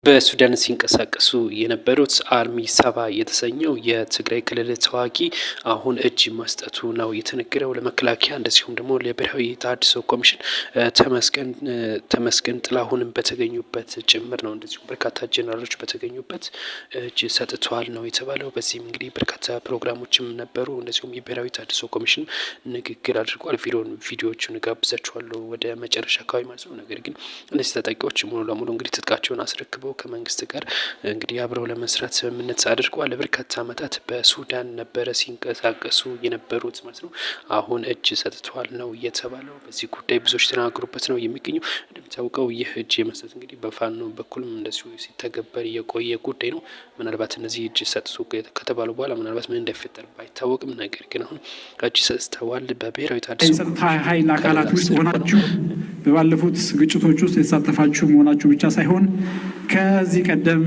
በሱዳን ሲንቀሳቀሱ የነበሩት አርሚ ሰባ የተሰኘው የትግራይ ክልል ተዋጊ አሁን እጅ መስጠቱ ነው የተነገረው ለመከላከያ እንደዚሁም ደግሞ ለብሔራዊ ተሃድሶ ኮሚሽን ተመስገን ጥላሁንም በተገኙበት ጭምር ነው። እንደዚሁም በርካታ ጀነራሎች በተገኙበት እጅ ሰጥተዋል ነው የተባለው። በዚህም እንግዲህ በርካታ ፕሮግራሞችም ነበሩ። እንደዚሁም የብሔራዊ ተሃድሶ ኮሚሽን ንግግር አድርጓል። ቪዲዮዎቹን ጋብዛችኋለሁ ወደ መጨረሻ አካባቢ ማለት ነው። ነገር ግን እነዚህ ተጠቂዎች ሙሉ ለሙሉ እንግዲህ ትጥቃቸውን አስረክበው ከመንግስት ጋር እንግዲህ አብረው ለመስራት ስምምነት አድርገዋል። ለበርካታ ዓመታት በሱዳን ነበረ ሲንቀሳቀሱ የነበሩት ማለት ነው። አሁን እጅ ሰጥተዋል ነው የተባለው። በዚህ ጉዳይ ብዙዎች ተናግሩበት ነው የሚገኘው። እንደሚታወቀው ይህ እጅ የመስጠት እንግዲህ በፋኖ በኩልም እንደዚሁ ሲተገበር የቆየ ጉዳይ ነው። ምናልባት እነዚህ እጅ ሰጥቶ ከተባሉ በኋላ ምናልባት ምን እንደሚፈጠር ባይታወቅም፣ ነገር ግን አሁን እጅ ሰጥተዋል። በብሔራዊ ተሃድሶ ኃይል አካላት ውስጥ ሆናችሁ በባለፉት ግጭቶች ውስጥ የተሳተፋችሁ መሆናችሁ ብቻ ሳይሆን ከዚህ ቀደም